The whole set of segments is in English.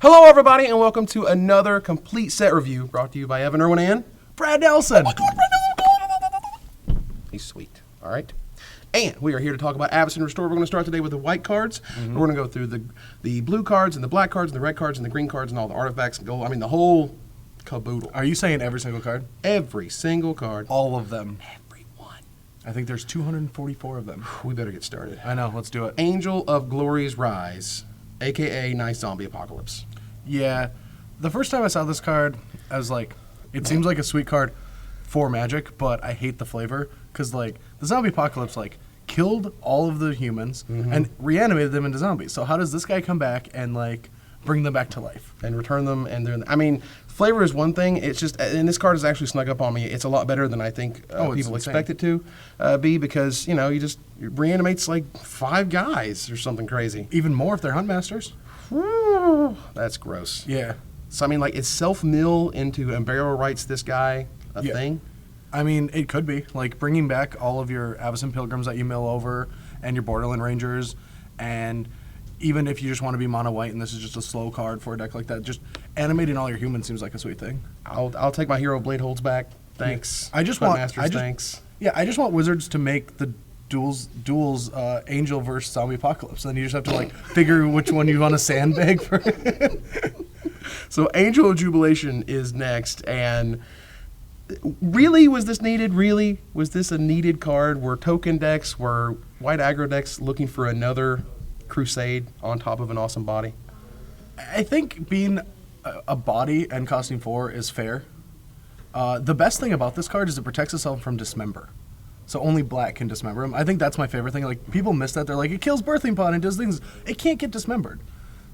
Hello, everybody, and welcome to another complete set review brought to you by Evan Irwin and Brad Nelson. He's sweet. All right. And we are here to talk about Avacyn Restored. We're going to start today with the white cards. We're going to go through the blue cards and the black cards and the red cards and the green cards and all the artifacts and gold. I mean, the whole caboodle. Are you saying every single card? Every single card. All of them. Every one. I think there's 244 of them. We better get started. I know. Let's do it. Angel of Glory's Rise, a.k.a. Nice Zombie Apocalypse. Yeah. The first time I saw this card, I was like, it seems like a sweet card for Magic, but I hate the flavor because, like, the Zombie Apocalypse, like, killed all of the humans and reanimated them into zombies. So how does this guy come back and, like, bring them back to life? And return them, and I mean, flavor is one thing. It's just, and this card has actually snuck up on me. It's a lot better than I think people expect it to be because, you know, it reanimates like 5 guys or something crazy. Even more if they're Huntmasters. That's gross. Yeah. So, I mean, like, is self-mill into Embarrow Rights this guy a thing? I mean, it could be. Like, bringing back all of your Avacyn Pilgrims that you mill over and your Borderland Rangers, and even if you just want to be mono white and this is just a slow card for a deck like that, just animating all your humans seems like a sweet thing. I'll take my Hero Blade Holds back. Thanks. I just thanks. Yeah, I just want Wizards to make the duels Angel versus Zombie Apocalypse. Then you just have to, like, figure which one you want to sandbag for. So Angel of Jubilation is next, and really, was this needed? Really? Was this a needed card? Were token decks, were white aggro decks looking for another Crusade on top of an awesome body? I think being a body and costing 4 is fair. The best thing about this card is it protects itself from Dismember. So only black can dismember him. I think that's my favorite thing. Like, people miss that. They're like, it kills Birthing Pod and does things. It can't get dismembered.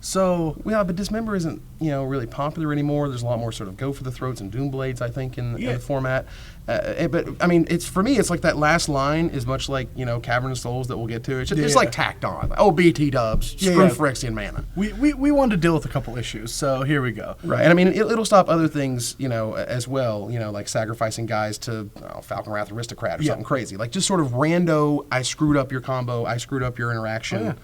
So, yeah, but Dismember isn't, really popular anymore. There's a lot more sort of go for the throats and doom blades, I think, in the format. But I mean, for me, it's like that last line is much like Cavern of Souls that we'll get to. It's like tacked on. Like, oh, BT dubs, screw Phyrexian mana. We wanted to deal with a couple issues, so here we go. Right, and I mean, it'll stop other things, as well. Like sacrificing guys to Falcon Wrath Aristocrat or something crazy. Like just sort of rando. I screwed up your combo. I screwed up your interaction. Oh, yeah.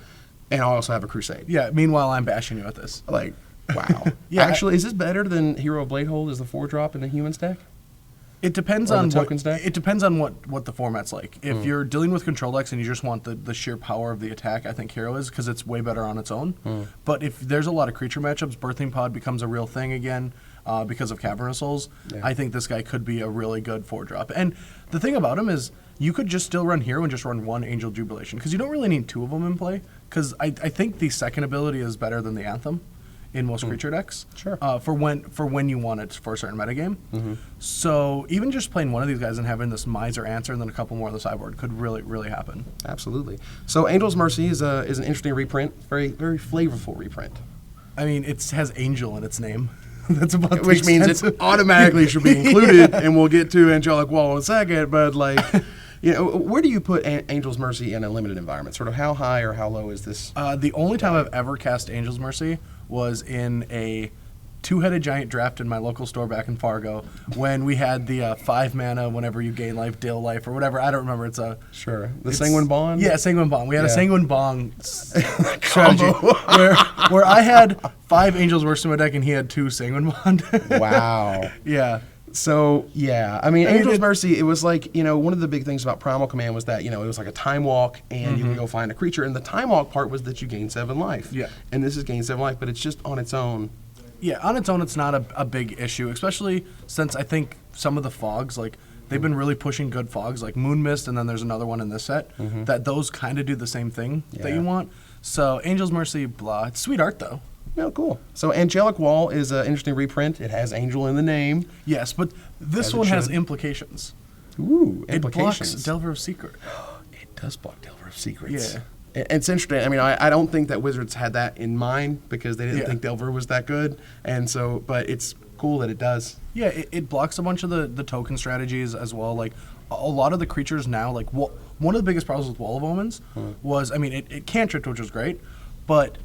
And I also have a Crusade. Yeah, meanwhile, I'm bashing you at this. Like, wow. Actually, is this better than Hero Bladehold as the 4-drop in the Humans deck? It depends or on the tokens deck? It depends on what the format's like. If you're dealing with control decks and you just want the sheer power of the attack, I think Hero is, because it's way better on its own. But if there's a lot of creature matchups, Birthing Pod becomes a real thing again because of Cavern of Souls. Yeah. I think this guy could be a really good 4-drop. And the thing about him is you could just still run Hero and just run 1 Angel Jubilation, because you don't really need 2 of them in play. Because I think the second ability is better than the Anthem in most creature decks. Sure. For when you want it for a certain metagame. So even just playing one of these guys and having this Miser answer and then a couple more on the sideboard could really, really happen. Absolutely. So Angel's Mercy is an interesting reprint, very, very flavorful reprint. I mean, it has Angel in its name. That's about which means it automatically should be included, and we'll get to Angelic Wall in a second, but like... where do you put Angel's Mercy in a limited environment? Sort of how high or how low is this? The only time I've ever cast Angel's Mercy was in a 2-headed giant draft in my local store back in Fargo when we had the 5 mana whenever you gain life, deal life, or whatever. I don't remember. It's a... Sure. The Sanguine Bond? Yeah, Sanguine Bond. We had a Sanguine Bond strategy where I had 5 Angels Mercy in my deck and he had 2 Sanguine Bond. Wow. Yeah. So, yeah, I mean, Angel's Mercy, it was like, one of the big things about Primal Command was that, it was like a time walk, and you can go find a creature, and the time walk part was that you gain 7 life. Yeah. And this is gain 7 life, but it's just on its own. Yeah, on its own, it's not a big issue, especially since I think some of the fogs, like, they've been really pushing good fogs, like Moon Mist, and then there's another one in this set, that those kind of do the same thing that you want. So, Angel's Mercy, blah. It's sweet art, though. Oh, cool. So Angelic Wall is an interesting reprint. It has Angel in the name. Yes, but this one has implications. Ooh, implications. It blocks Delver of Secret. It does block Delver of Secrets. Yeah. It's interesting. I mean, I don't think that Wizards had that in mind because they didn't think Delver was that good. And so, but it's cool that it does. Yeah, it blocks a bunch of the token strategies as well. Like, a lot of the creatures now, like, one of the biggest problems with Wall of Omens was, I mean, it cantripped, which was great, but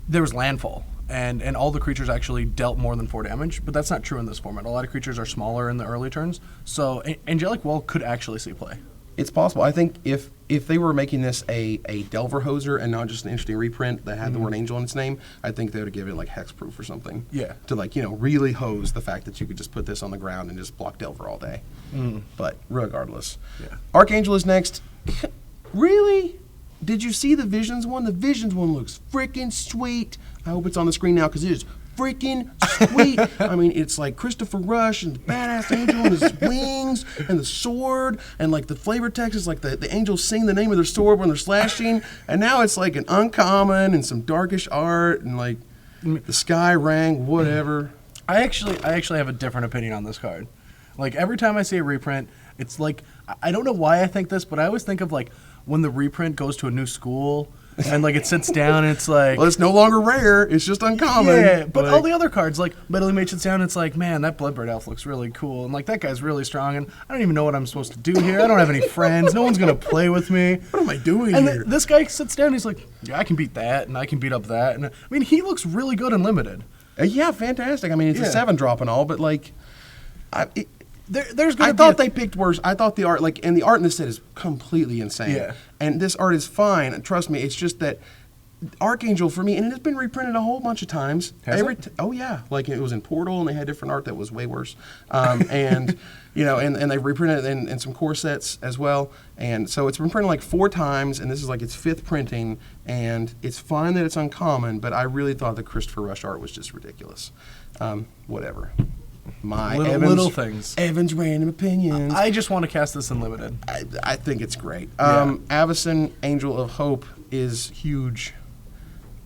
there was landfall, and all the creatures actually dealt more than 4 damage, but that's not true in this format. A lot of creatures are smaller in the early turns, so Angelic Wall could actually see play. It's possible. I think if they were making this a Delver Hoser and not just an interesting reprint that had the word Angel in its name, I think they would have given it like hexproof or something. Yeah. To like, really hose the fact that you could just put this on the ground and just block Delver all day. But regardless. Yeah. Archangel is next. Really? Did you see the Visions one? The Visions one looks freaking sweet. I hope it's on the screen now because it is freaking sweet. I mean, it's like Christopher Rush and the badass angel and his wings and the sword and like the flavor text is like the angels sing the name of their sword when they're slashing. And now it's like an uncommon and some darkish art and like the sky rang, whatever. I actually have a different opinion on this card. Like every time I see a reprint, it's like I don't know why I think this, but I always think of like when the reprint goes to a new school. And like it sits down and it's like, well, it's no longer rare, it's just uncommon. Yeah, but all the other cards, like Metal Mage sits down and it's like, man, that Bloodbird elf looks really cool. And like that guy's really strong and I don't even know what I'm supposed to do here. I don't have any friends. No one's gonna play with me. What am I doing and here? This guy sits down and he's like, yeah, I can beat that and I can beat up that. And I mean, he looks really good and limited. Yeah, fantastic. I mean, it's a 7-drop and all, but like, There's I thought they picked worse. I thought the art, and the art in this set is completely insane. Yeah. And this art is fine. And trust me, it's just that Archangel for me, and it has been reprinted a whole bunch of times. Has it? Oh yeah, like it was in Portal, and they had different art that was way worse. And and they reprinted it in some core sets as well. And so it's been printed like 4 times, and this is like its 5th printing. And it's fine that it's uncommon, but I really thought the Christopher Rush art was just ridiculous. Whatever. My little things. Evan's random opinions. I just want to cast this in limited. I think it's great. Yeah. Avacyn, Angel of Hope, is huge.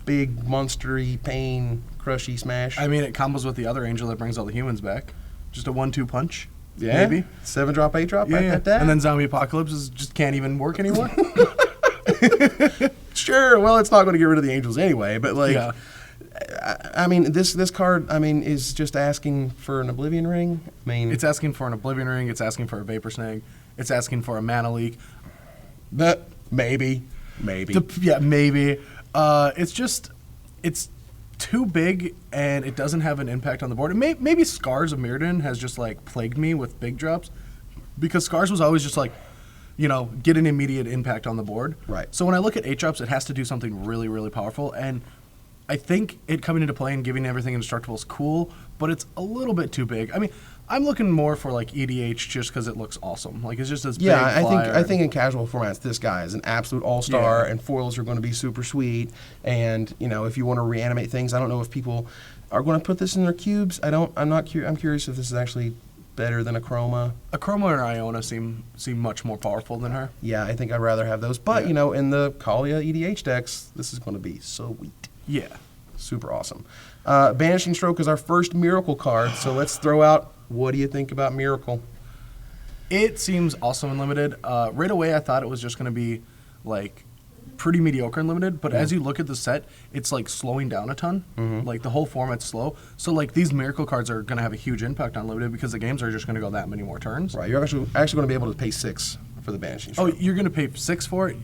Big, monstery, pain, crushy smash. I mean, it combos with the other angel that brings all the humans back. Just a 1-2 punch. Yeah, maybe 7-drop, 8-drop. Yeah, At that. And then Zombie Apocalypse just can't even work anymore. Sure. Well, it's not going to get rid of the angels anyway. But like, Yeah. I mean, this card, I mean, is just asking for an Oblivion Ring. I mean, It's asking for an Oblivion Ring. It's asking for a Vapor Snag. It's asking for a Mana Leak. but maybe. Yeah, maybe. It's too big and it doesn't have an impact on the board. Maybe Scars of Mirrodin has just like plagued me with big drops because Scars was always just like, get an immediate impact on the board. Right. So when I look at 8-drops, it has to do something really, really powerful. And I think it coming into play and giving everything indestructible is cool, but it's a little bit too big. I mean, I'm looking more for like EDH just because it looks awesome. Like it's just this big flyer. I think in casual formats, this guy is an absolute all-star, Yeah. and foils are going to be super sweet. And if you want to reanimate things, I don't know if people are going to put this in their cubes. I'm curious if this is actually better than a Chroma. A Chroma and Iona seem much more powerful than her. Yeah, I think I'd rather have those. But Yeah. in the Kalia EDH decks, this is going to be sweet. Yeah. Super awesome. Banishing Stroke is our first Miracle card, so let's throw out, what do you think about Miracle? It seems awesome and limited. Right away, I thought it was just going to be like pretty mediocre and limited, but as you look at the set, it's like slowing down a ton. Like the whole format's slow. So like these Miracle cards are going to have a huge impact on limited because the games are just going to go that many more turns. Right, you're actually going to be able to pay 6 for the Banishing Oh, Stroke. you're going to pay 6 for it.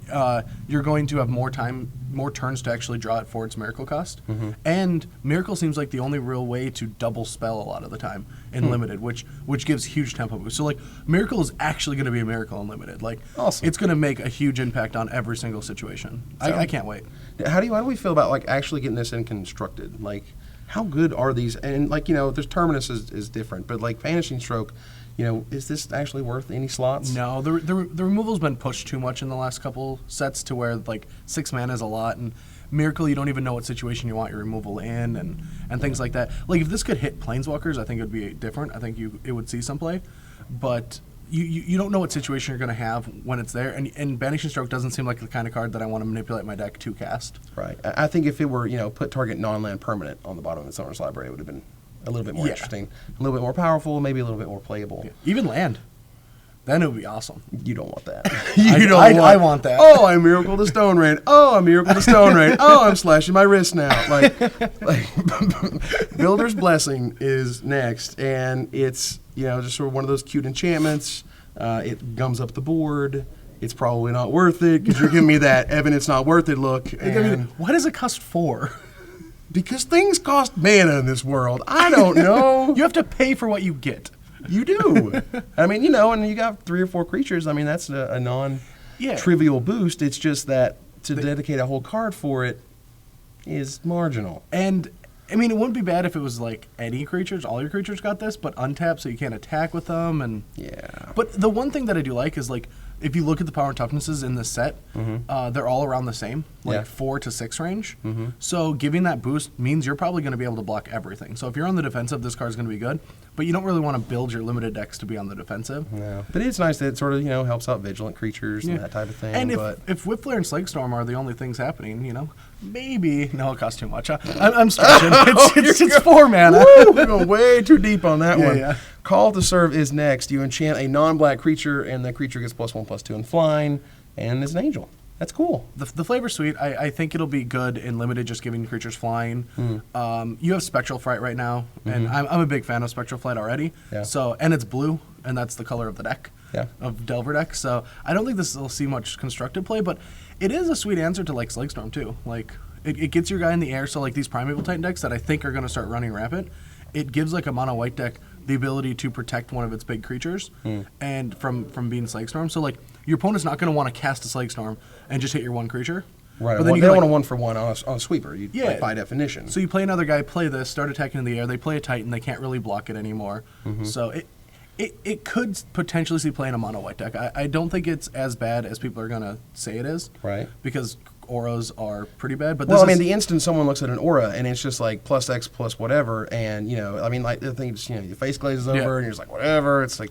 You're going to have more turns to actually draw it for its Miracle cost. And Miracle seems like the only real way to double spell a lot of the time in limited, which gives huge tempo boost. So like Miracle is actually going to be a Miracle in limited. Like Awesome. It's going to make a huge impact on every single situation. I can't wait. How do we feel about like actually getting this in constructed? Like, how good are these? And like there's Terminus is different, but like Vanishing Stroke, is this actually worth any slots? No, the removal's been pushed too much in the last couple sets to where like 6 mana is a lot, and Miracle you don't even know what situation you want your removal in, and things like that. Like if this could hit Planeswalkers, I think it would be different. I think it would see some play, but you don't know what situation you're going to have when it's there, and Banishing Stroke doesn't seem like the kind of card that I want to manipulate my deck to cast. Right. I think if it were put target non-land permanent on the bottom of the Summoner's Library, it would have been a little bit more interesting, a little bit more powerful, maybe a little bit more playable. Yeah. Even land. Then it would be awesome. You don't want that. I want that. Oh, I Miracle the Stone Rain. Oh, I Miracle the Stone Rain. Oh, I'm slashing my wrist now. Like Builder's Blessing is next, and it's just sort of one of those cute enchantments. It gums up the board. It's probably not worth it because you're giving me that Evan, it's not worth it look. And Why does it cost 4? because things cost mana in this world. I don't know. You have to pay for what you get. You do. I mean, and you got 3 or 4 creatures. I mean, that's a non-trivial boost. It's just that to dedicate a whole card for it is marginal. And I mean, it wouldn't be bad if it was like any creatures, all your creatures got this, but untapped so you can't attack with them. And But the one thing that I do like is like, if you look at the power and toughnesses in this set, they're all around the same, like 4 to 6 range. So giving that boost means you're probably going to be able to block everything. So if you're on the defensive, this card's going to be good. But you don't really want to build your limited decks to be on the defensive. No. But it's nice that it sort of, helps out vigilant creatures and that type of thing. And if Whipflare and Slagstorm are the only things happening, maybe... No, it costs too much. I'm stretching. It's 4 mana. Woo, we're going way too deep on that one. Yeah. Call to Serve is next. You enchant a non-black creature, and the creature gets +1/+2 in flying, and is an angel. That's cool. The flavor's sweet. I think it'll be good in limited, just giving creatures flying. You have Spectral Fright right now, and I'm a big fan of Spectral Fright already. Yeah. So, and it's blue, and that's the color of the deck, of Delver deck. So I don't think this will see much constructed play, but it is a sweet answer to like Slagstorm too. Like it gets your guy in the air. So like these Primeval Titan decks that I think are going to start running rampant, it gives like a mono white deck the ability to protect one of its big creatures and from being Slagstorm. So like your opponent's not going to want to cast a Slagstorm and just hit your one creature. Right. But then you don't want a 1-for-1 on a sweeper. By definition. So you play another guy, play this, start attacking in the air. They play a Titan. They can't really block it anymore. So it could potentially see play in a mono white deck. I don't think it's as bad as people are going to say it is. Right. Because auras are pretty bad. But the instant someone looks at an aura and it's just like +X + whatever, and like the thing is, your face glazes over and you're just like whatever. It's like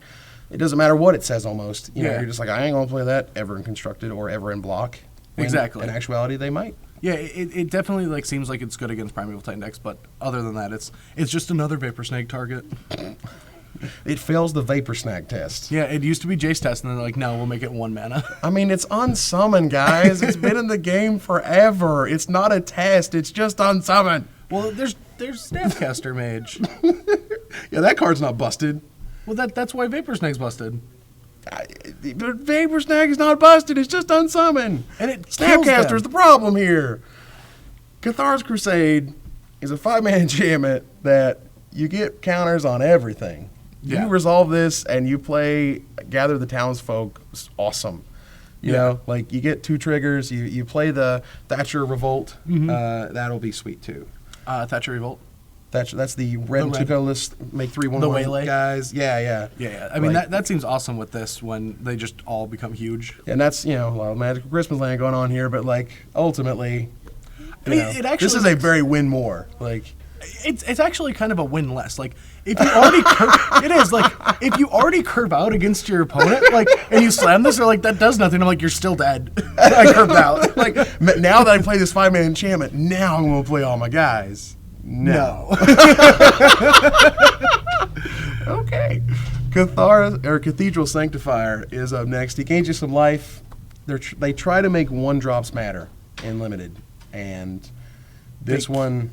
it doesn't matter what it says almost. You're just like I ain't gonna play that ever in constructed or ever in block. Exactly. In actuality, they might. Yeah, it definitely like seems like it's good against Primeval Titan decks, but other than that, it's just another Vapor Snake target. It fails the Vapor Snag test. Yeah, it used to be Jace test, and they're like, no, we'll make it 1 mana. I mean, it's unsummon, guys. It's been in the game forever. It's not a test. It's just unsummon. Well, there's Staffcaster Mage. Yeah, that card's not busted. Well, that's why Vapor Snag's busted. But Vapor Snag is not busted. It's just unsummon. And it Snapcaster is the problem here. Cathars Crusade is a 5-mana enchantment that you get counters on everything. Yeah. You resolve this and you play Gather the Townsfolk. It's awesome. You know, like you get 2 triggers. You play the Thatcher Revolt. That'll be sweet too. Thatcher Revolt. That's the red and 2 colorless make 3/1 the Waylay guys. Yeah. I mean that seems awesome with this when they just all become huge. And that's a lot of Magical Christmas Land going on here, but like ultimately, it actually this is a very win more. Like it's actually kind of a win less. Like if you already if you already curve out against your opponent, like and you slam this, they're like that does nothing. I'm like you're still dead. I curved out. Like now that I play this 5-mana enchantment, now I'm gonna play all my guys. No. Okay. Cathedral Sanctifier is up next. He gains you some life. They try to make 1-drops matter in limited, and this one.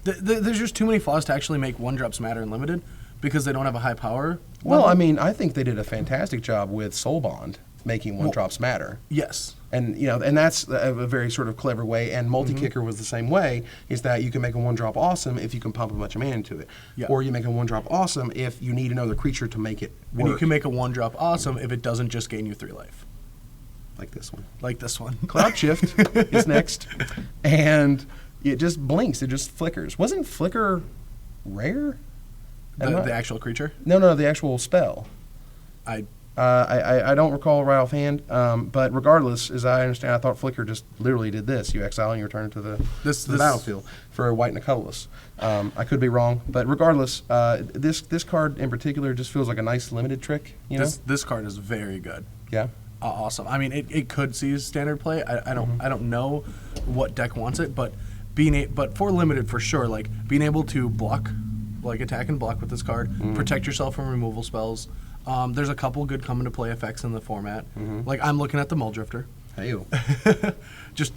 There's just too many flaws to actually make 1-drops matter in limited because they don't have a high power. Well, I mean, I think they did a fantastic job with Soul Bond making 1-drops matter. Yes. And and that's a very sort of clever way. And Multi-Kicker was the same way. Is that you can make a 1-drop awesome if you can pump a bunch of mana into it, or you make a 1-drop awesome if you need another creature to make it work. And you can make a 1-drop awesome if it doesn't just gain you 3 life. Like this one. Cloud Shift is next, and it just blinks. It just flickers. Wasn't Flicker rare? The actual creature? No, the actual spell. I don't recall right offhand, but regardless, as I understand, I thought Flicker just literally did this. You exile and you return it to the battlefield for a white and a colorless. I could be wrong, but regardless, this card in particular just feels like a nice limited trick. This card is very good. Yeah. Awesome. I mean, it could see standard play. I don't know what deck wants it, but for limited for sure, like being able to block, like attack and block with this card, protect yourself from removal spells. There's a couple good come into play effects in the format. Like I'm looking at the Mulldrifter. Hey,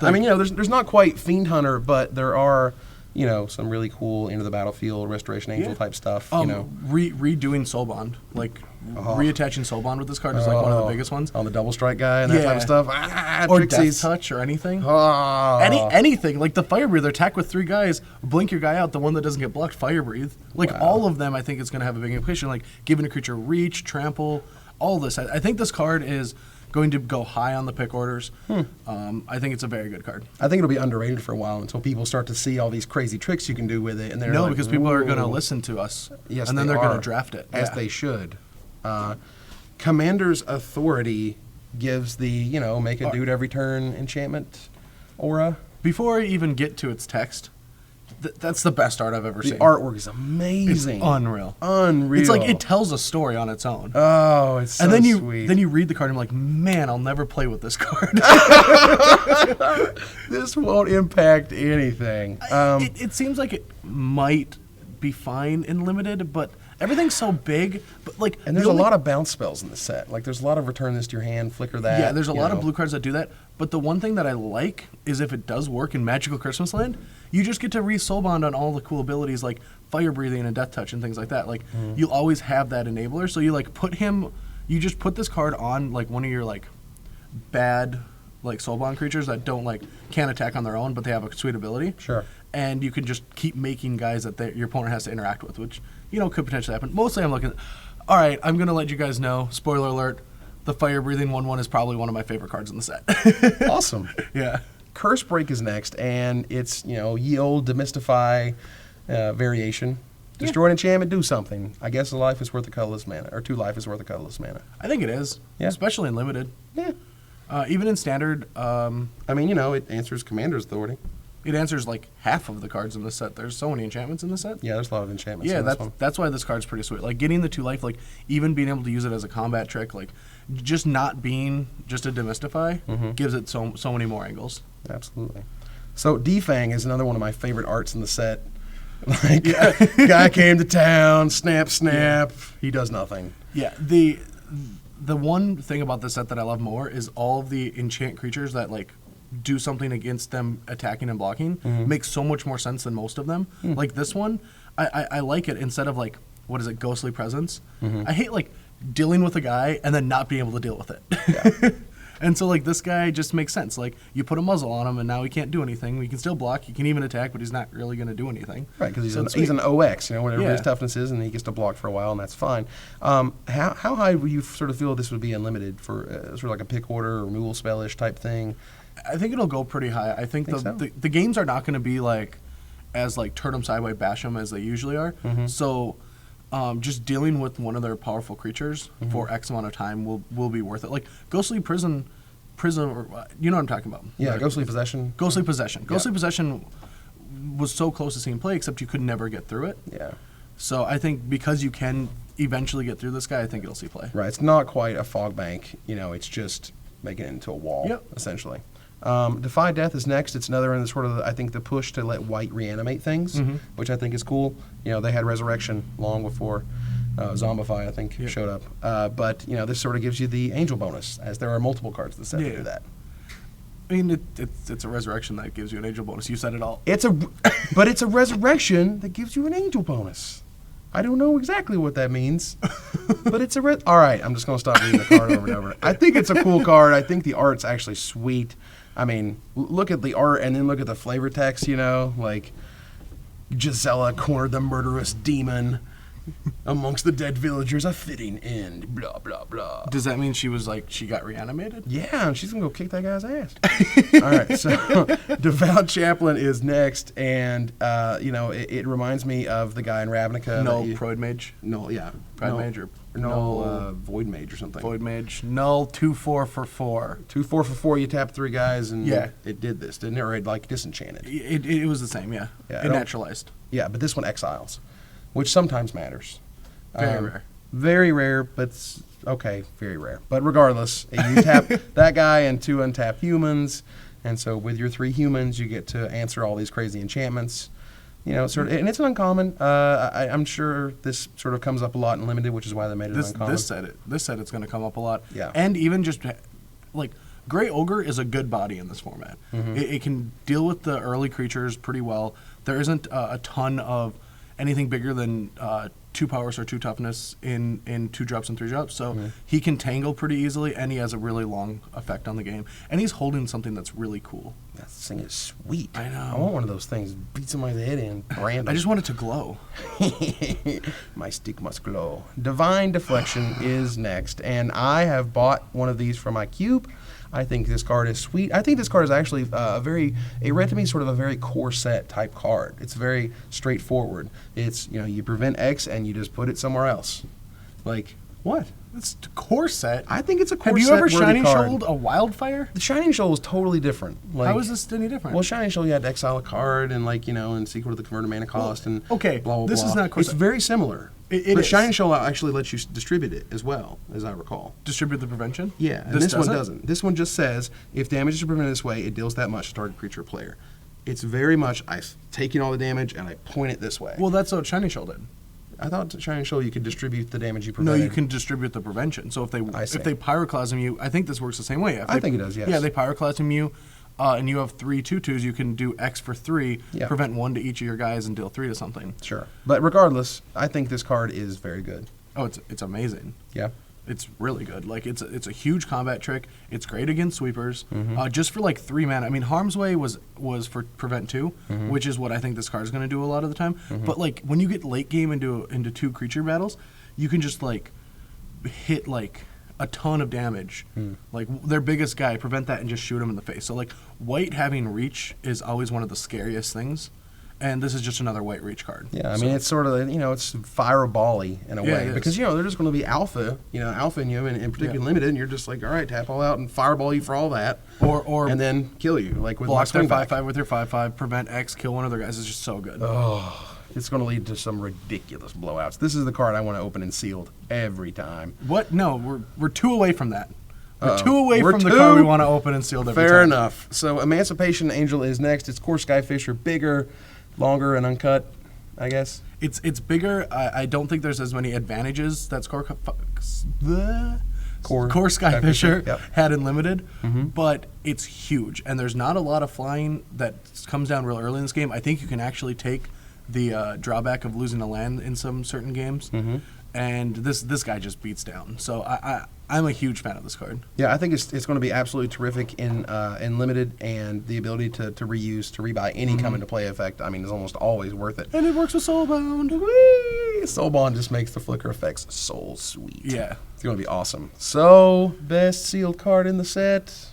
I mean, there's not quite Fiend Hunter, but there are, some really cool into the battlefield restoration angel type stuff. Redoing Soul Bond, like reattaching Soul Bond with this card is like one of the biggest ones. On the double strike guy and that type of stuff. Or Trixies. Death Touch or anything. Oh. Anything. Like the Fire Breather, attack with 3 guys, blink your guy out, the one that doesn't get blocked, Fire Breathe. Like all of them, I think it's going to have a big implication. Like giving a creature reach, trample, all this. I think this card is going to go high on the pick orders. I think it's a very good card. I think it'll be underrated for a while until people start to see all these crazy tricks you can do with it. And they're because people are going to listen to us. Yes, and then they're going to draft it. As they should. Commander's Authority gives the, make a dude every turn enchantment aura. Before I even get to its text, that's the best art I've ever seen. The artwork is amazing. It's unreal. Unreal. It's like it tells a story on its own. Oh, it's so sweet. Then you read the card and you're like, man, I'll never play with this card. This won't impact anything. It seems like it might be fine in limited, but everything's so big. But and there's a lot of bounce spells in the set. Like there's a lot of return this to your hand, flicker that. Yeah, there's a lot of blue cards that do that. But the one thing that I like is if it does work in Magical Christmas Land, you just get to re-soul bond on all the cool abilities like Fire Breathing and Death Touch and things like that. Like you'll always have that enabler. So you just put this card on like one of your like bad like soul bond creatures that can't attack on their own, but they have a sweet ability. Sure. And you can just keep making guys that your opponent has to interact with, which could potentially happen. Mostly I'm looking. All right, I'm gonna let you guys know. Spoiler alert. The Fire Breathing 1/1 is probably one of my favorite cards in the set. Awesome. Yeah. Curse Break is next, and it's, ye old demystify variation. Destroy an enchantment, do something. I guess a life is worth a colorless mana, or 2 life is worth a colorless mana. I think it is. Yeah. Especially in limited. Yeah. Even in standard. It answers Commander's Authority. It answers like half of the cards in the set. There's so many enchantments in the set. Yeah, there's a lot of enchantments. Yeah, in this one. that's why this card's pretty sweet. Like getting the 2 life, like even being able to use it as a combat trick, like just not being just a demystify gives it so many more angles. Absolutely. So Defang is another one of my favorite arts in the set. Like guy came to town, snap. Yeah. He does nothing. Yeah. The one thing about this set that I love more is all of the enchant creatures that like do something against them attacking and blocking makes so much more sense than most of them. Like this one, I like it instead of like, what is it, Ghostly Presence? I hate like dealing with a guy and then not being able to deal with it. Yeah. And so like this guy just makes sense. Like you put a muzzle on him and now he can't do anything. He can still block, he can even attack, but he's not really going to do anything. Right, because he's an OX, whatever his toughness is, and he gets to block for a while, and that's fine. How high would you sort of feel this would be unlimited for sort of like a pick order or removal spellish type thing? I think it'll go pretty high. I think the games are not going to be like as like turn 'em sideway, bash 'em as they usually are. So just dealing with one of their powerful creatures for X amount of time will be worth it. Like Ghostly Prison, or you know what I'm talking about? Yeah, right. Ghostly Possession. Ghostly Possession. Ghostly Possession was so close to seeing play, except you could never get through it. Yeah. So I think because you can eventually get through this guy, I think it'll see play. Right. It's not quite a fog bank. It's just making it into a wall, essentially. Defy Death is next. It's another in the sort of, I think, the push to let white reanimate things, which I think is cool. They had Resurrection long before Zombify, I think, showed up. But this sort of gives you the Angel bonus, as there are multiple cards that set to do that. I mean, it's a Resurrection that gives you an Angel bonus. You said it all. But it's a Resurrection that gives you an Angel bonus. I don't know exactly what that means, but it's all right, I'm just going to stop reading the card over and over. I think it's a cool card. I think the art's actually sweet. I mean, look at the art and then look at the flavor text, like Gisela cornered the murderous demon amongst the dead villagers, a fitting end, blah, blah, blah. Does that mean she got reanimated? Yeah, and she's going to go kick that guy's ass. All right, so Davell Chaplain is next, and, it reminds me of the guy in Ravnica. Null Proid Mage? No, yeah. Pride Mage or Null Void Mage or something. Void Mage. Null 2/4 for 4. 2/4 for 4, you tap 3 guys, and it did this, didn't it? Or it, disenchanted. It was the same, yeah. It naturalized. Yeah, but this one exiles, which sometimes matters. Very rare. Very rare, but okay, very rare. But regardless, you tap that guy and 2 untapped humans, and so with your 3 humans, you get to answer all these crazy enchantments. Sort of, and it's an uncommon. I'm sure this sort of comes up a lot in limited, which is why they made it uncommon. This set it's going to come up a lot. Yeah. And even just like Gray Ogre is a good body in this format. It can deal with the early creatures pretty well. There isn't a ton of anything bigger than 2 powers or 2 toughness in 2 drops and 3 drops. So he can tangle pretty easily, and he has a really long effect on the game. And he's holding something that's really cool. That thing is sweet. I know. I want one of those things. Beat somebody's head in. Brand I just want it to glow. My stick must glow. Divine Deflection is next, and I have bought one of these for my cube. I think this card is sweet. I think this card is actually it read to me sort of a very core set type card. It's very straightforward. It's, you prevent X and you just put it somewhere else. Like, what? It's a core set. I think it's a core Have you set ever worthy Shining card. Shoaled a Wildfire? The Shining Shoal was totally different. Like, How is this any different? well, Shining Shoal, you had to exile a card and and sequel to the converted mana cost and okay, blah, blah, this blah. is not core It's set. very similar. It but is. Shining Shoal actually lets you distribute it as well, as I recall. Distribute the prevention? Yeah, and this one doesn't. This one just says, if damage is prevented this way, it deals that much to target creature or player. It's very much, I take in all the damage and I point it this way. Well, that's what Shining Shoal did. I thought Shining Shoal you could distribute the damage you No, prevented. you can distribute the prevention. So if they see. pyroclasm you, I think this works the same way. I think it does, yes. Yeah, they pyroclasm you, and you have 3 2/2s. You can do X for 3, Yeah. prevent 1 to each of your guys, and deal 3 to something. Sure. But regardless, I think this card is very good. Oh, it's amazing. Yeah. It's really good. Like it's a huge combat trick. It's great against sweepers. Just for like 3 mana. I mean, Harm's Way was for prevent 2, which is what I think this card is going to do a lot of the time. But like when you get late game into 2 creature battles, you can just like hit like a ton of damage. Like their biggest guy, prevent that and just shoot him in the face. So like white having reach is always one of the scariest things. And this is just another white reach card. Yeah, I mean, it's sort of, it's fireball-y in a Yeah, way. it Because, is. they're just going to be alpha in you, and particularly limited, and you're just like, all right, tap all out and fireball you for all that. Or and then kill you, like with block their Swingback. 5/5 with your 5/5, prevent X, kill one of their guys. It's just so good. Oh, it's going to lead to some ridiculous blowouts. This is the card I want to open and sealed every time. What? No, we're 2 away from that. We're Uh-oh. 2 away We're from the 2? card we want to open and sealed every time. Fair enough. So Emancipation Angel is next. Its core Skyfish are bigger, longer, and uncut, I guess. It's bigger. I don't think there's as many advantages that Core Skyfisher yep. had in Limited, but it's huge. And there's not a lot of flying that comes down real early in this game. I think you can actually take the drawback of losing a land in some certain games, and this guy just beats down. So I'm a huge fan of this card. Yeah, I think it's going to be absolutely terrific in Limited, and the ability to reuse, to rebuy any come into play effect, I mean, is almost always worth it. And it works with Soulbound. Whee! Soulbond just makes the flicker effects so sweet. Yeah. It's going to be awesome. So, best sealed card in the set?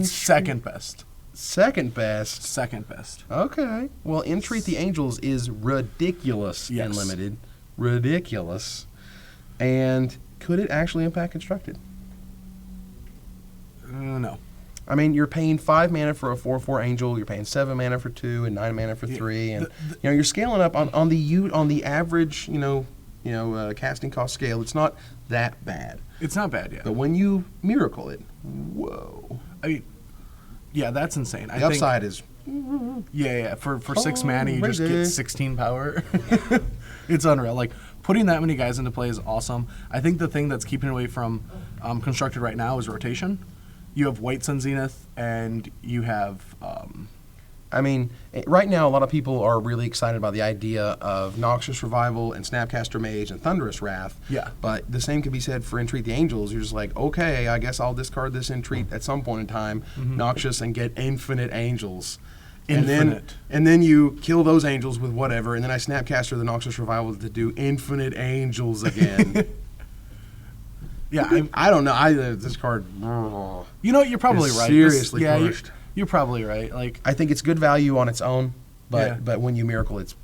Second best. Second best. Second best. Okay. Well, Entreat the Angels is ridiculous in Yes. Limited. Ridiculous. And could it actually impact Constructed? No. I mean, you're paying 5 mana for a 4/4 Angel. You're paying 7 mana for 2 and 9 mana for 3, and you're scaling up on the average casting cost scale. It's not that bad. It's not bad yet. But when you miracle it, whoa! I mean, yeah, that's insane. The upside is Yeah. For 6 mana, you just get Crazy. 16 power. It's unreal. Like, putting that many guys into play is awesome. I think the thing that's keeping away from Constructed right now is rotation. You have White Sun Zenith, and you have... I mean, right now a lot of people are really excited about the idea of Noxious Revival and Snapcaster Mage and Thunderous Wrath. Yeah. But the same could be said for Entreat the Angels. You're just like, okay, I guess I'll discard this Entreat at some point in time, Noxious, and get infinite Angels. Infinite. And then you kill those Angels with whatever, and then I Snapcaster the Noxious Revival to do infinite Angels again. Yeah, I don't know. This card... you know what? You're probably It's right. seriously yeah, pushed. You're probably right. Like, I think it's good value on its own, Yeah. but when you miracle, it's...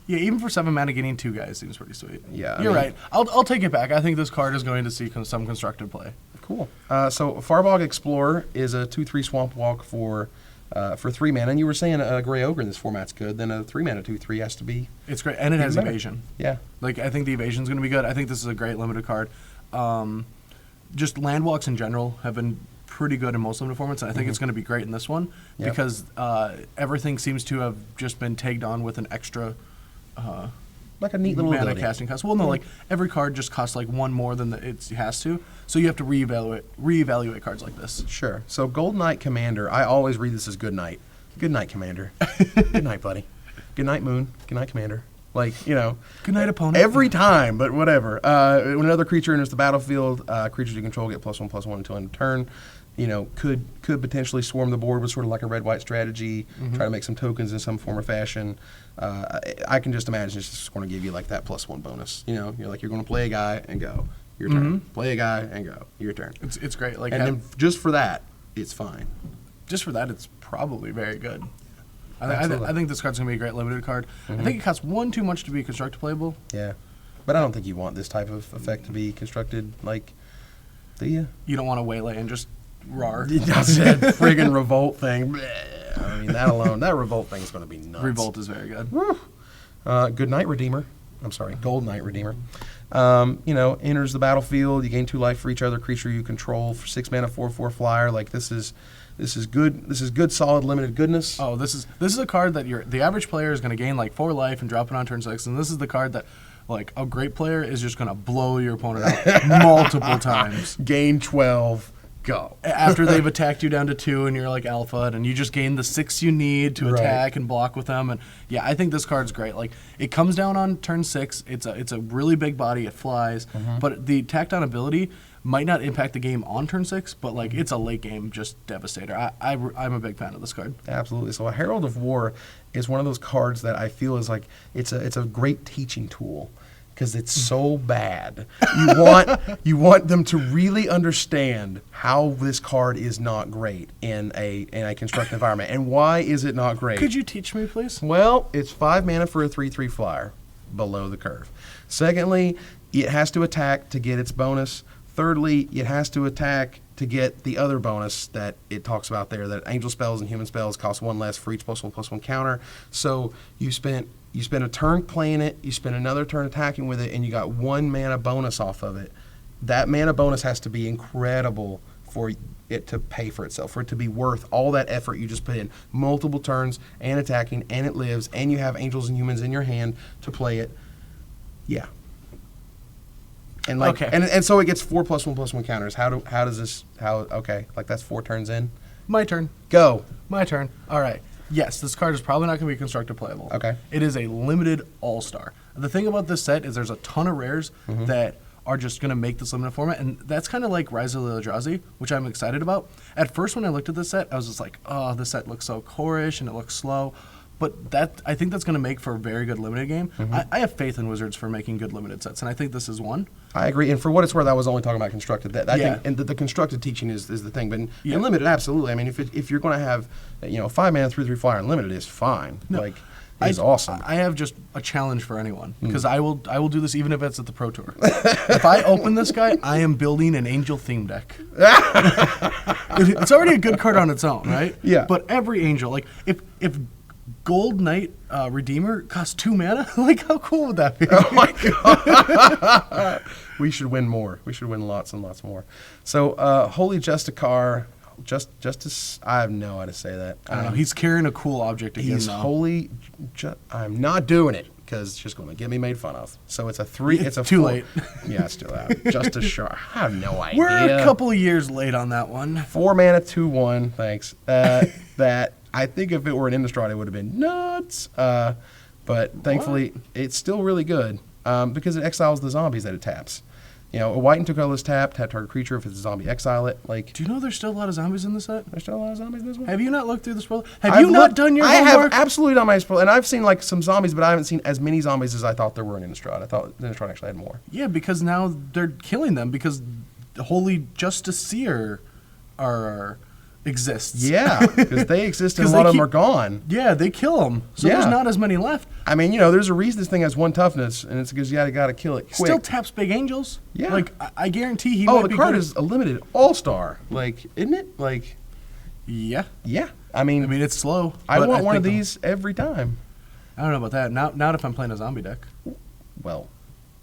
yeah, even for 7 mana, getting 2 guys seems pretty sweet. Yeah, You're right. I'll take it back. I think this card is going to see some constructed play. Cool. So Bog Explorer is a 2/3 Swamp Walk for 3 mana, and you were saying a Gray Ogre in this format's good. Then a 3 mana 2/3 has to be. It's great, and it has better. evasion. Yeah. Like, I think the evasion's going to be good. I think this is a great limited card. Just land walks in general have been pretty good in most limited formats, and I think it's going to be great in this one Yep. because everything seems to have just been tagged on with an extra like a neat little mana ability. casting cost. Well, no, like every card just costs like one more than it has to, so you have to reevaluate cards like this. Sure. So Gold Knight Commander, I always read this as Good Night. Good night, Commander. Good night, buddy. Good night, Moon. Good night, Commander. Like, good night, opponent. Every time, but whatever. When another creature enters the battlefield, creatures you control get +1/+1 until end of turn. Could potentially swarm the board with sort of like a red-white strategy, try to make some tokens in some form or fashion. I can just imagine it's just going to give you like that +1 bonus. You're like, you're going to play a guy and go, your turn. Play a guy and go, your turn. It's great. Like, and then just for that, it's fine. Just for that, it's probably very good. I think this card's going to be a great limited card. I think it costs one too much to be constructed playable. Yeah. But I don't think you want this type of effect to be constructed, like, do you? You don't want to waylay and just roar. That's that friggin' revolt thing. I mean, that alone, that revolt thing is going to be nuts. Revolt is very good. Woo. Good Night Redeemer. I'm sorry, Gold Knight Redeemer. Enters the battlefield. You gain 2 life for each other creature you control for 6 mana, 4/4 flyer. Like, this is good. This is good, solid, limited goodness. Oh, this is a card that the average player is going to gain like 4 life and drop it on turn 6, and this is the card that, like, a great player is just going to blow your opponent out multiple times. Gain 12. Go. After they've attacked you down to 2 and you're like alpha, and you just gain the 6 you need to attack and block with them. And yeah, I think this card's great. Like, it comes down on turn 6. It's a really big body. It flies, but the tacked on ability might not impact the game on turn 6, but like, it's a late game just devastator. I'm a big fan of this card. Absolutely. So a Herald of War is one of those cards that I feel is like it's a great teaching tool. Because it's so bad. You want them to really understand how this card is not great in a constructed environment. And why is it not great? Could you teach me, please? Well, it's 5 mana for a 3/3 flyer, below the curve. Secondly, it has to attack to get its bonus. Thirdly, it has to attack to get the other bonus that it talks about there, that angel spells and human spells cost 1 less for each +1/+1 counter. So you spent a turn playing it, you spend another turn attacking with it, and you got 1 mana bonus off of it. That mana bonus has to be incredible for it to pay for itself, for it to be worth all that effort you just put in. Multiple turns and attacking, and it lives, and you have angels and humans in your hand to play it. Yeah. And like, okay. and so it gets 4 +1/+1 counters. Okay, like that's 4 turns in. My turn. Go. My turn. All right. Yes, this card is probably not going to be constructed playable. Okay. It is a limited all-star. The thing about this set is there's a ton of rares that are just going to make this limited format, and that's kind of like Rise of the Eldrazi, which I'm excited about. At first, when I looked at this set, I was just like, oh, this set looks so core-ish and it looks slow. But I think that's going to make for a very good limited game. I have faith in Wizards for making good limited sets, and I think this is one. I agree, and for what it's worth, I was only talking about constructed. That thing, and the constructed teaching is the thing, but in limited, absolutely. I mean, if you're going to have 5 mana 3/3 flyer in limited, is fine. No, like, it's awesome. I have just a challenge for anyone, because I will do this even if it's at the Pro Tour. If I open this guy, I am building an Angel theme deck. It's already a good card on its own, right? Yeah. But every Angel, like if Gold Knight Redeemer costs 2 mana, like, how cool would that be? Oh my god! We should win more. We should win lots and lots more. So, Holy Justicar, Justice. I have no how to say that. I don't know. He's carrying a cool object again. He's holy. I'm not doing it because it's just going to get me made fun of. So it's a 3. It's a too 4. late. Yeah, it's too out. Justice Shar. I have no idea. We're a couple of years late on that one. 4 mana 2/1. Thanks. That. I think if it were an Innistrad, it would have been nuts. But thankfully, it's still really good because it exiles the zombies that it taps. A white and 2 colorless tap target creature. If it's a zombie, exile it. Like, do you know there's still a lot of zombies in this set? There's still a lot of zombies in this one. Have you not looked through the spoiler? Have you not done your homework? I have absolutely done my spoiler, and I've seen like some zombies, but I haven't seen as many zombies as I thought there were in Innistrad. I thought Innistrad actually had more. Yeah, because now they're killing them because Holy Justiceer exists. Yeah, because they exist and a lot of them are gone. Yeah, they kill them. So there's not as many left. I mean, there's a reason this thing has 1 toughness, and it's because you got to kill it quick. Still taps big angels. Yeah. Like, I guarantee he might be the card is a limited all-star. Like, isn't it? Like, yeah. Yeah. I mean, it's slow. I want one of these every time. I don't know about that. Not if I'm playing a zombie deck. Well,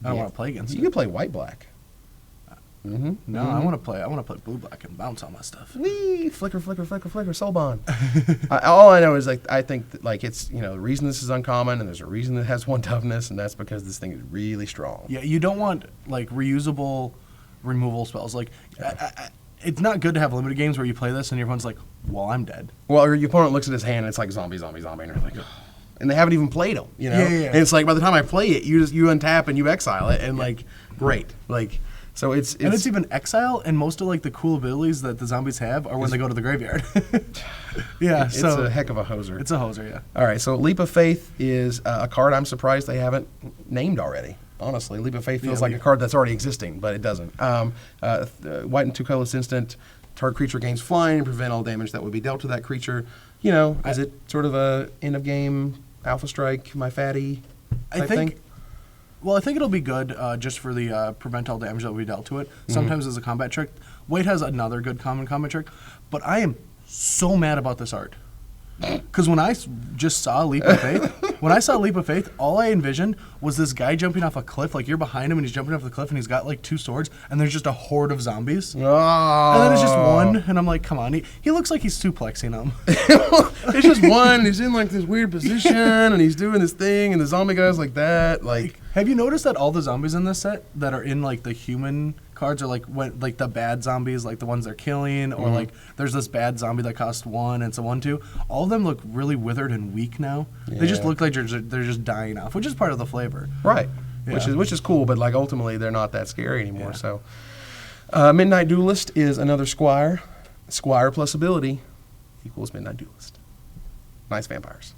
I don't want to play against it. You can play white-black. No, I want to play blue black and bounce all my stuff. Wee, flicker, soul bond. All I know is like I think that, like it's the reason this is uncommon, and there's a reason it has 1 toughness, and that's because this thing is really strong. Yeah, you don't want like reusable removal spells. Like it's not good to have limited games where you play this and everyone's like, "Well, I'm dead." Well, or your opponent looks at his hand and it's like zombie, and you're like, oh. And they haven't even played them, Yeah. And it's like by the time I play it, you untap and you exile it, and like great, like. So it's even exile, and most of like the cool abilities that the zombies have are when they go to the graveyard. It's a heck of a hoser. It's a hoser, yeah. All right, so Leap of Faith is a card I'm surprised they haven't named already. Honestly, Leap of Faith feels like a card that's already existing, but it doesn't. White and 2 colorless instant, target creature gains flying and prevent all damage that would be dealt to that creature. Is it sort of a end of game Alpha Strike, my fatty type thing? Well, I think it'll be good just for the prevent all damage that will be dealt to it. Sometimes as a combat trick. White has another good common combat trick, but I am so mad about this art. Because when I just saw Leap of Faith, all I envisioned was this guy jumping off a cliff. Like, you're behind him and he's jumping off the cliff and he's got like 2 swords and there's just a horde of zombies. Oh. And then it's just one, and I'm like, come on. He looks like he's suplexing them. It's just one. He's in like this weird position and he's doing this thing, and the zombie guy's like that. Like, have you noticed that all the zombies in this set that are in like the human cards are like the bad zombies, like the ones they're killing, or like there's this bad zombie that costs 1 and it's a 1/2. All of them look really withered and weak now. Yeah. They just look like they're just dying off, which is part of the flavor. Right. Yeah. Which is cool, but like ultimately they're not that scary anymore. Yeah. So Midnight Duelist is another Squire. Squire plus ability equals Midnight Duelist. Nice vampires.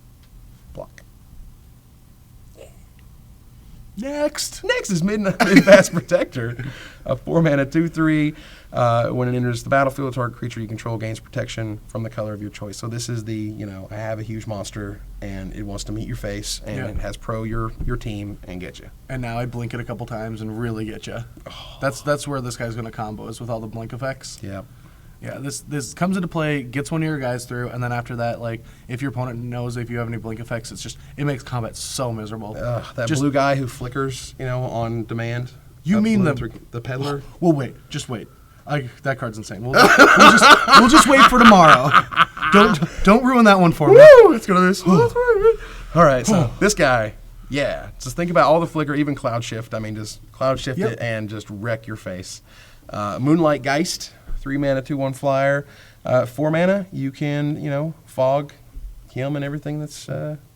Block. Next is Midfast Protector, a 4-mana 2/3. When it enters the battlefield, target creature you control gains protection from the color of your choice. So this is the I have a huge monster and it wants to meet your face, and it has your team and get you. And now I blink it a couple times and really get you. Oh. That's where this guy's going to combo, is with all the blink effects. Yeah. Yeah, this comes into play, gets one of your guys through, and then after that, like, if your opponent knows if you have any blink effects, it makes combat so miserable. That blue guy who flickers, on demand. You mean the peddler? Well, wait, just wait. That card's insane. We'll just wait for tomorrow. Don't ruin that one for me. Woo! Let's go to this. All right, so this guy, just think about all the flicker, even Cloud Shift. I mean, just Cloud Shift it and just wreck your face. Moonlight Geist. 3-mana 2/1 flyer, 4 mana. You can fog him and everything that's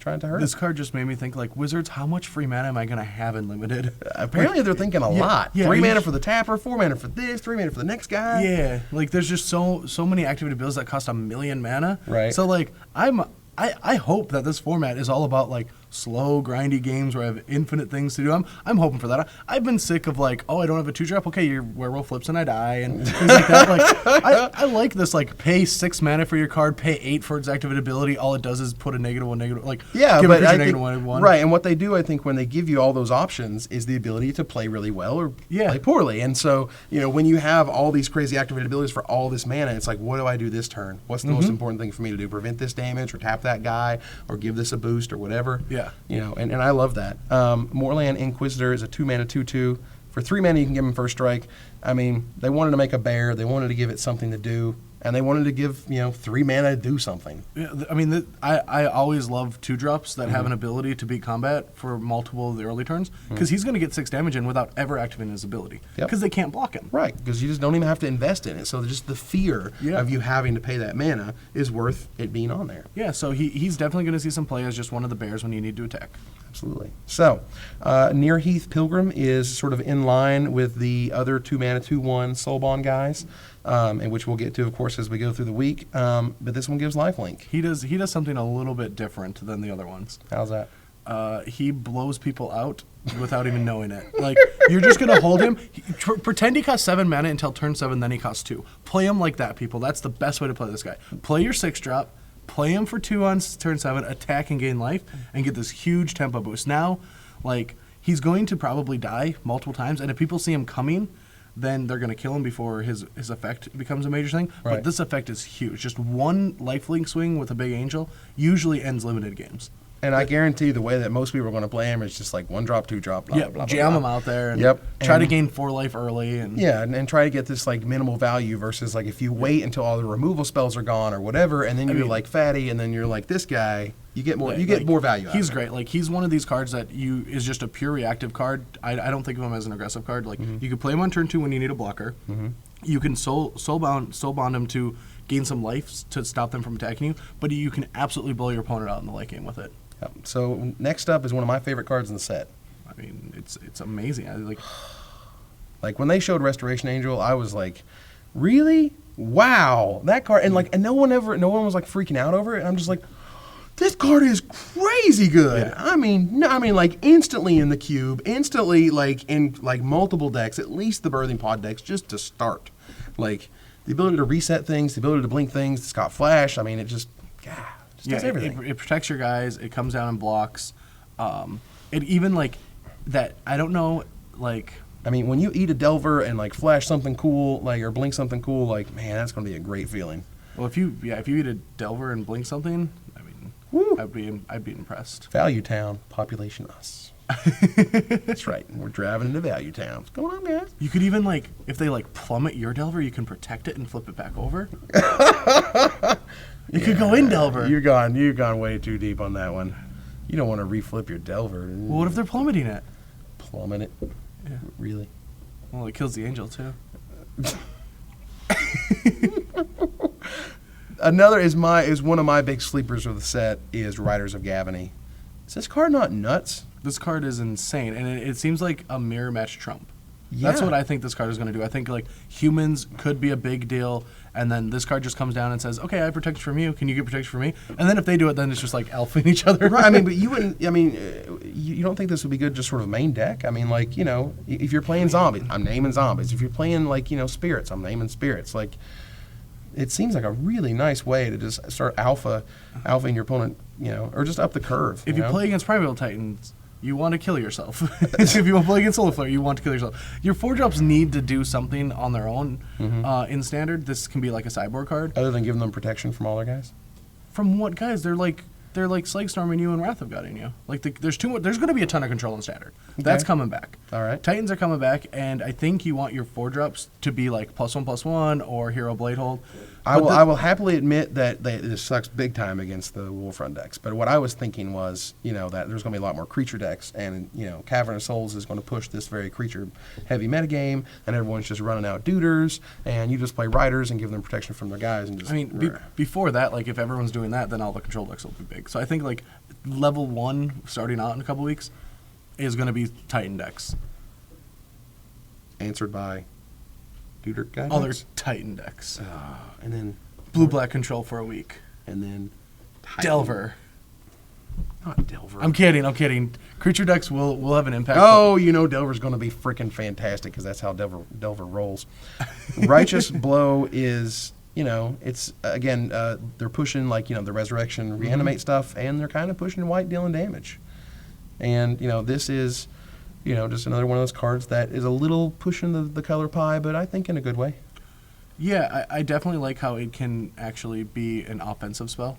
trying to hurt. This card just made me think, like, Wizards, how much free mana am I going to have in limited? Apparently they're thinking a lot. 3 mana for the tapper, 4 mana for this, 3 mana for the next guy. Yeah, like there's just so many activity bills that cost 1 million mana. Right. So like I hope that this format is all about like slow, grindy games where I have infinite things to do. I'm hoping for that. I've been sick of like, I don't have a 2-drop. Okay, your werewolf flips and I die and things like that. Like, I like this, like, pay 6 mana for your card, pay 8 for its activate ability. All it does is put a -1, like, give but a I creature think, -1. right, and what they do, I think, when they give you all those options is the ability to play really well or play poorly. And so, when you have all these crazy activated abilities for all this mana, it's like, what do I do this turn? What's the most important thing for me to do? Prevent this damage or tap that guy or give this a boost or whatever. Yeah. And I love that. Moorland Inquisitor is a 2-mana 2/2. For 3 mana, you can give him first strike. I mean, they wanted to make a bear. They wanted to give it something to do. And they wanted to give, 3 mana to do something. Yeah, I mean, I always love 2-drops that have an ability to beat combat for multiple of the early turns, because he's going to get 6 damage in without ever activating his ability, because they can't block him. Right, because you just don't even have to invest in it. So just the fear of you having to pay that mana is worth it being on there. Yeah, so he's definitely going to see some play as just one of the bears when you need to attack. Absolutely. So, near Heath Pilgrim is sort of in line with the other 2-mana 2/1 Soulbond guys, and which we'll get to, of course, as we go through the week. But this one gives lifelink. He does something a little bit different than the other ones. How's that? He blows people out without even knowing it. Like, you're just going to hold him. Pretend he costs 7 mana until turn 7, then he costs 2. Play him like that, people. That's the best way to play this guy. Play your 6-drop. Play him for 2 on turn 7, attack and gain life, and get this huge tempo boost. Now, like, he's going to probably die multiple times, and if people see him coming, then they're going to kill him before his effect becomes a major thing. Right. But this effect is huge. Just one lifelink swing with a big angel usually ends limited games. And I guarantee the way that most people are going to play him is just like 1 drop, 2 drop, blah, Yeah, blah, blah, jam blah. them out there. And Yep. Try to And- gain 4 life early. And Yeah, and try to get this like minimal value versus like if you wait until all the removal spells are gone or whatever, and then you're mean- like fatty, and then you're like this guy, you get more, Yeah, you get like, more value. He's out of great. Like he's one of these cards that is just a pure reactive card. I don't think of him as an aggressive card. Like you can play him on turn 2 when you need a blocker. You can soul bond him to gain some life to stop them from attacking you, but you can absolutely blow your opponent out in the late game with it. Yep. So next up is one of my favorite cards in the set. I mean, it's amazing. Like when they showed Restoration Angel, I was like, really? Wow, that card, and no one was like freaking out over it. And I'm just like, this card is crazy good. Yeah. I mean, like instantly in the cube, instantly like in like multiple decks, at least the Birthing Pod decks, just to start. Like the ability to reset things, the ability to blink things. It's got flash. I mean, it just does everything. It protects your guys. It comes down and blocks. It even like that. I don't know. Like I mean, when you eat a Delver and like flash something cool, like or blink something cool, like man, that's gonna be a great feeling. well, if you eat a Delver and blink something, I mean, Woo. I'd be impressed. Value Town, population us. That's right. We're driving into Value Town. What's going on, guys? You could even like if they like plummet your Delver, you can protect it and flip it back over. You could go in Delver. You've gone way too deep on that one. You don't want to reflip your Delver. Well, what if they're plummeting it? Plummet it? Yeah. Really? Well, it kills the angel too. Another is one of my big sleepers of the set is Riders of Gavany. Is this card not nuts? This card is insane, and it seems like a mirror match Trump. That's what I think this card is going to do. I think like humans could be a big deal, and then this card just comes down and says, "Okay, I have protection from you. Can you get protection from me?" And then if they do it, then it's just like alphaing each other. Right. I mean, but you wouldn't. I mean, you don't think this would be good just sort of main deck? I mean, like if you're playing zombies, I'm naming zombies. If you're playing like spirits, I'm naming spirits. Like, it seems like a really nice way to just start alphaing your opponent, or just up the curve. If you play against Primordial Titans, you want to kill yourself. If you want to play against Solar Flare, you want to kill yourself. Your 4-drops need to do something on their own. In Standard, this can be like a sideboard card. Other than giving them protection from all their guys? From what guys? They're like Slag Storming you and Wrath of God in you. Like there's going to be a ton of control in Standard. That's coming back. All right. Titans are coming back, and I think you want your 4-drops to be like +1/+1 or Hero Bladehold. I will happily admit that this sucks big time against the Wolfrun decks. But what I was thinking was, that there's going to be a lot more creature decks, and Cavern of Souls is going to push this very creature-heavy metagame, and everyone's just running out Duders, and you just play Riders and give them protection from their guys, and just. I mean, before that, like if everyone's doing that, then all the control decks will be big. So I think like level 1 starting out in a couple weeks is going to be Titan decks. Answered by Duder guy. Other Titan decks. And then Blue-black control for a week. and then Delver. Not Delver. I'm kidding. Creature decks will have an impact. Oh, Delver's going to be freaking fantastic because that's how Delver rolls. Righteous Blow is, it's, again, they're pushing, the Resurrection, Reanimate stuff, and they're kind of pushing white dealing damage. And, this is, just another one of those cards that is a little pushing the color pie, but I think in a good way. Yeah, I definitely like how it can actually be an offensive spell.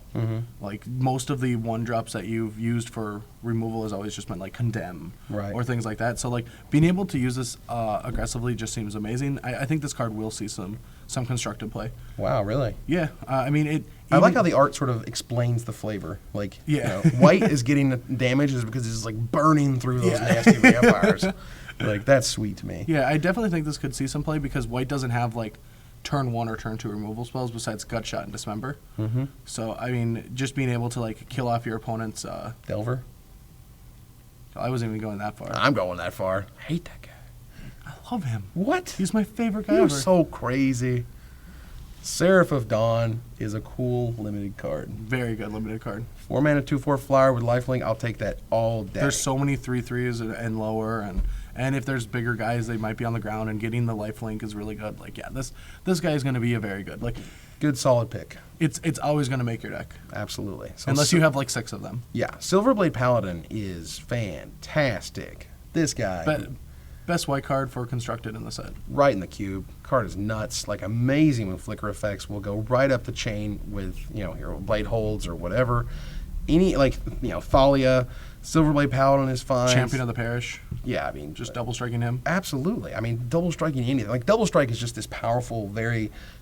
Like most of the 1-drops that you've used for removal has always just meant like Condemn or things like that. So like being able to use this aggressively just seems amazing. I think this card will see some constructive play. Wow, really? Yeah, I mean it. I like how the art sort of explains the flavor. Like, white is getting the damage is because it's like burning through those nasty vampires. Like, that's sweet to me. Yeah, I definitely think this could see some play because white doesn't have like turn 1 or turn 2 removal spells besides Gutshot and Dismember. So I mean, just being able to like kill off your opponent's Delver. I wasn't even going that far. I'm going that far. I hate that guy. I love him. What? He's my favorite guy You're ever. so crazy. Seraph of Dawn is a cool limited card. Very good limited card. 4 mana, 2/4 flyer with lifelink. I'll take that all day. There's so many 3/3s and lower, and if there's bigger guys, they might be on the ground, and getting the lifelink is really good. Like, yeah, this guy is going to be a very good. Like, good solid pick. It's always going to make your deck. Absolutely. So Unless you have like 6 of them. Yeah, Silverblade Paladin is fantastic. This guy. Best white card for constructed in the set. Right in the cube. Card is nuts. Like, amazing with flicker effects. Will go right up the chain with, Hero Blade holds or whatever. any, like, Thalia, Silverblade Paladin is fine. Champion of the Parish. Yeah, I mean, Just double striking him. absolutely. I mean, double striking anything. Like, double strike is just this powerful,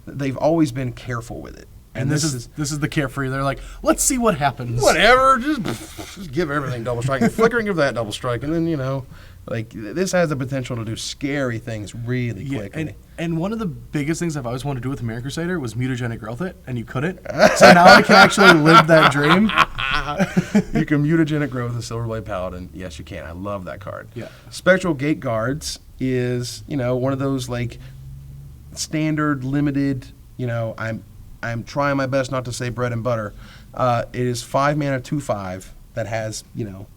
they've always been careful with it. And this is the carefree. They're like, let's see what happens. Whatever, just give everything double strike. Flickering of that double strike, and then, like, this has the potential to do scary things really quickly. And one of the biggest things I've always wanted to do with the Mirror Crusader was mutagenic growth it, and you couldn't. So now I can actually live that dream. You can mutagenic growth a Silverblade Paladin. Yes, you can. I love that card. Yeah. Spectral Gate Guards is, one of those, like, standard, limited, I'm trying my best not to say bread and butter. It is 5 mana, 2/5 that has,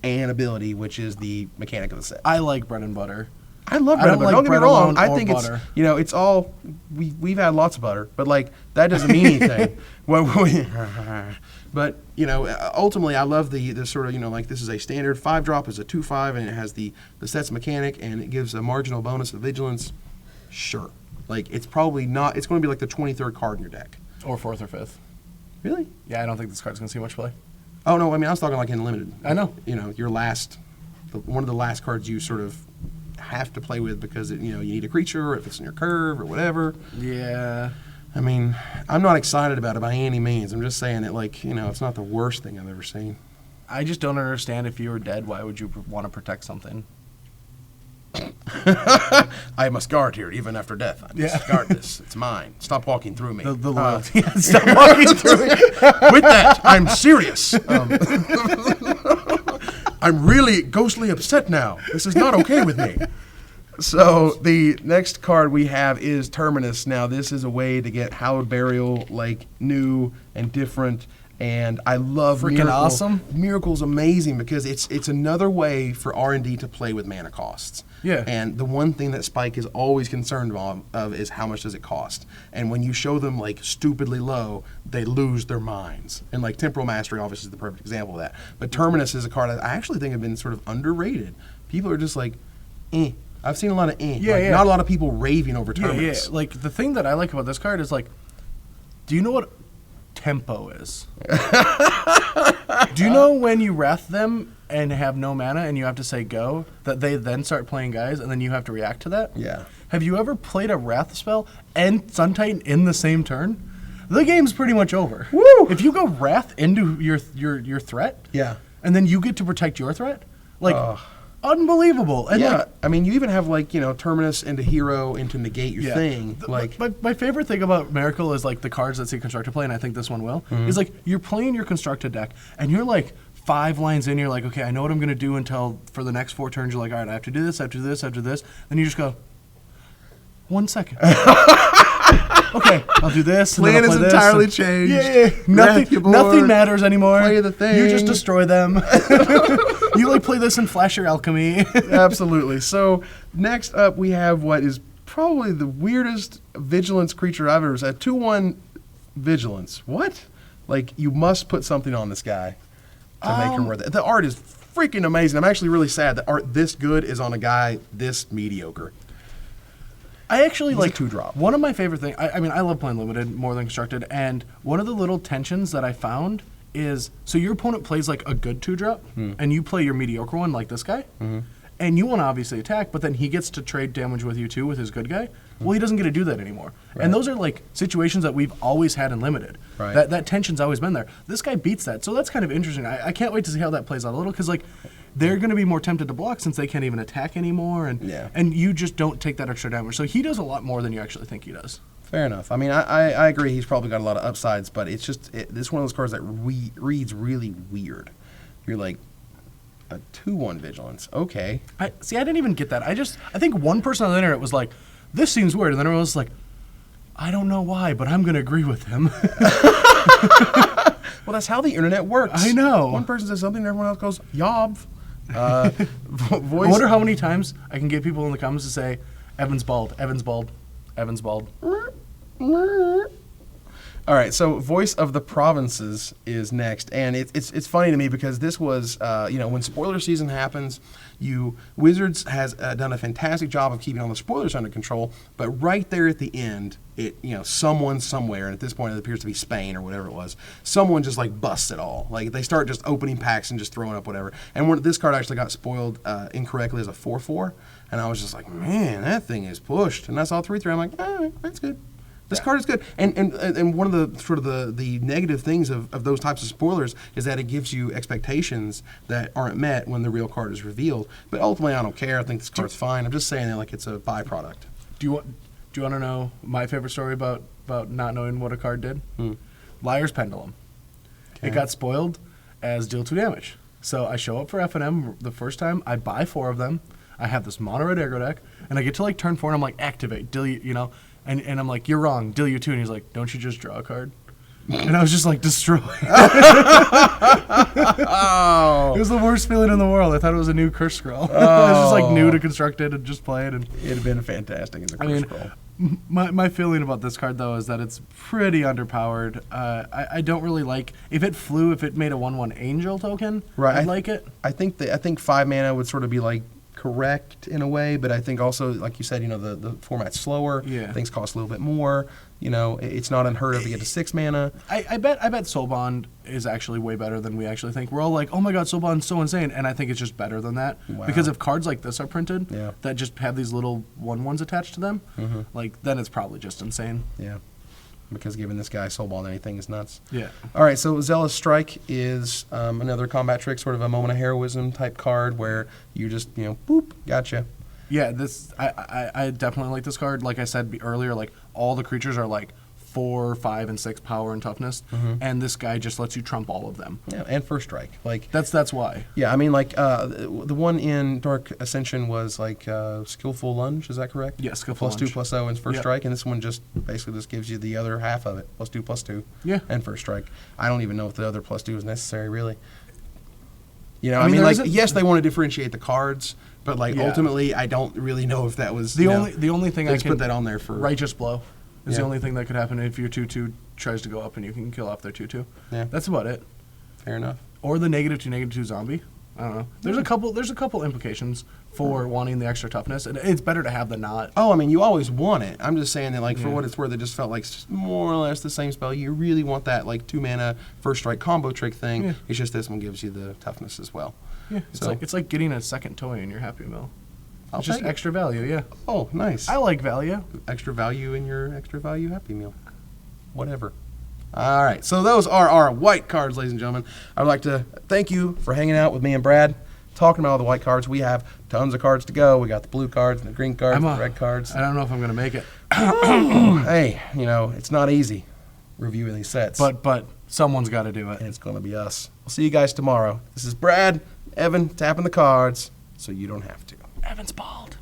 an ability, which is the mechanic of the set. I like bread and butter. I love bread and butter. Like Don't get me bread wrong. alone I or think butter. it's all we've had lots of butter, but like that doesn't mean anything. But ultimately, I love the sort of like this is a standard 5-drop, is a 2/5, and it has the set's mechanic, and it gives a marginal bonus of vigilance. Sure, like it's probably not. It's going to be like the 23rd card in your deck. Or 4th or 5th. Really? Yeah, I don't think this card's going to see much play. Oh no, I mean I was talking like in limited. I know. Your last, one of the last cards you sort of have to play with because you need a creature, or if it's in your curve or whatever. Yeah. I mean, I'm not excited about it by any means. I'm just saying that, like, it's not the worst thing I've ever seen. I just don't understand, if you were dead, why would you want to protect something? I must guard here, even after death. I must guard this. It's mine. Stop walking through me. The loyalty. Stop walking through me. With that, I'm serious. I'm really ghostly upset now. This is not okay with me. So the next card we have is Terminus. Now this is a way to get Hallowed Burial like new and different, and I love Freaking Miracle. awesome. Miracle's amazing because it's another way for R&D to play with mana costs. Yeah. And the one thing that Spike is always concerned of is how much does it cost. And when you show them like stupidly low, they lose their minds. And like Temporal Mastery obviously is the perfect example of that. But Terminus is a card that I actually think have been sort of underrated. People are just like, eh. I've seen a lot of not a lot of people raving over Terminus. Yeah. Like, the thing that I like about this card is, like, do you know what tempo is? Do you know when you wrath them and have no mana and you have to say go, that they then start playing guys and then you have to react to that? Yeah. Have you ever played a wrath spell and Sun Titan in the same turn? The game's pretty much over. Woo! If you go wrath into your threat, Yeah. and then you get to protect your threat, like, unbelievable. And Yeah, like, I mean, you even have like Terminus into hero into negate your thing. My favorite thing about Miracle is like the cards that see Constructed play, and I think this one will, is like you're playing your Constructed deck, and you're like 5 lines in, you're like, okay, I know what I'm going to do until for the next 4 turns. You're like, all right, I have to do this, I have to do this, I have to do this. Then you just go, 1 second. Okay, I'll do this. Plan is entirely and changed. Yeah. Nothing matters anymore. Play the thing. You just destroy them. You like play this and flash your alchemy. Absolutely. So next up, we have what is probably the weirdest vigilance creature I've ever seen. 2/1 vigilance. What? Like, you must put something on this guy to make him worth it. The art is freaking amazing. I'm actually really sad that art this good is on a guy this mediocre. I actually He's like a 2-drop. One of my favorite things. I mean, I love playing limited more than constructed, and one of the little tensions that I found is so your opponent plays like a good 2-drop, and you play your mediocre one like this guy, and you want to obviously attack, but then he gets to trade damage with you too with his good guy. Well, he doesn't get to do that anymore, and those are like situations that we've always had in limited. Right. That tension's always been there. This guy beats that, so that's kind of interesting. I can't wait to see how that plays out a little because like. They're going to be more tempted to block since they can't even attack anymore, and you just don't take that extra damage. So he does a lot more than you actually think he does. Fair enough. I mean, I agree. He's probably got a lot of upsides, but it's just this one of those cards that reads really weird. You're like a 2/1 vigilance. Okay. I didn't even get that. I think one person on the internet was like, "This seems weird," and then everyone was like, "I don't know why, but I'm going to agree with him." Well, that's how the internet works. I know. One person says something, and everyone else goes, "Yob." I wonder how many times I can get people in the comments to say, "Evan's bald, Evan's bald, Evan's bald." All right, so Voice of the Provinces is next, and it's funny to me because this was when spoiler season happens, Wizards has done a fantastic job of keeping all the spoilers under control, but right there at the end, someone somewhere, and at this point it appears to be Spain or whatever it was, someone just like busts it all. Like they start just opening packs and just throwing up whatever. And this card actually got spoiled incorrectly as a 4/4, and I was just like, man, that thing is pushed. And I saw 3/3. I'm like, that's good. This card is good, and one of the sort of the negative things of those types of spoilers is that it gives you expectations that aren't met when the real card is revealed. But ultimately, I don't care. I think this card's fine. I'm just saying that like it's a byproduct. Do you want to know my favorite story about not knowing what a card did? Liar's Pendulum. Okay. It got spoiled as deal 2 damage. So I show up for F&M the first time. I buy 4 of them. I have this mono red aggro deck, and I get to like turn 4, and I'm like, activate, deal you. And I'm like, you're wrong, deal you 2. And he's like, don't you just draw a card? And I was just like, destroyed. Oh. It was the worst feeling in the world. I thought it was a new curse scroll. It was just like new to construct it and just play it. And It'd have been fantastic as a curse scroll. My feeling about this card, though, is that it's pretty underpowered. I don't really like... If it made a 1/1 angel token, right. I'd like it. I think 5 mana would sort of be like correct in a way, but I think also, like you said, the format's slower. Yeah. Things cost a little bit more. It's not unheard of to get to 6 mana. I bet Soulbond is actually way better than we actually think. We're all like, oh my god, Soulbond's so insane, and I think it's just better than that. Wow. Because if cards like this are printed Yeah. that just have these little 1/1s attached to them, then it's probably just insane. Yeah. Because giving this guy Soulbond anything is nuts. Yeah. All right, so Zealous Strike is another combat trick, sort of a moment of heroism type card where you just, boop, gotcha. Yeah, I definitely like this card. Like I said earlier, like all the creatures are like 4, 5, and 6 power and toughness, and this guy just lets you trump all of them. Yeah, and First Strike. Like that's why. Yeah, I mean, like the one in Dark Ascension was like Skillful Lunge. Is that correct? Yeah, Skillful Plus Lunge. 2/0 and First Yep. Strike, and this one just basically gives you the other half of it, +2/+2. Yeah. And First Strike. I don't even know if the other +2 is necessary, really. I mean, like yes, they want to differentiate the cards, but like Yeah. ultimately, I don't really know if that was The only thing they I just can put that on there for Righteous Blow is the Yeah. only thing that could happen if your 2/2 tries to go up and you can kill off their 2/2. Yeah. That's about it. Fair enough. Or the -2/-2 zombie. I don't know. There's a couple implications for wanting the extra toughness, and it's better to have than not. Oh, I mean, you always want it. I'm just saying that, like, for Yeah. what it's worth, it just felt like more or less the same spell. You really want that, like, 2 mana First Strike combo trick thing. Yeah. It's just this one gives you the toughness as well. Yeah, So- it's like getting a second toy in your Happy Meal. I'll It's just take it. extra value, yeah. Oh, nice. I like value. Extra value in your extra value Happy Meal. Whatever. All right, so those are our white cards, ladies and gentlemen. I would like to thank you for hanging out with me and Brad, talking about all the white cards. We have tons of cards to go. We got the blue cards and the green cards, the red cards. I don't know if I'm going to make it. Hey, it's not easy reviewing these sets. But someone's got to do it. And it's going to be us. We'll see you guys tomorrow. This is Brad, Evan, tapping the cards so you don't have to. Evan's bald.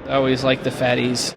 I always like the fatties.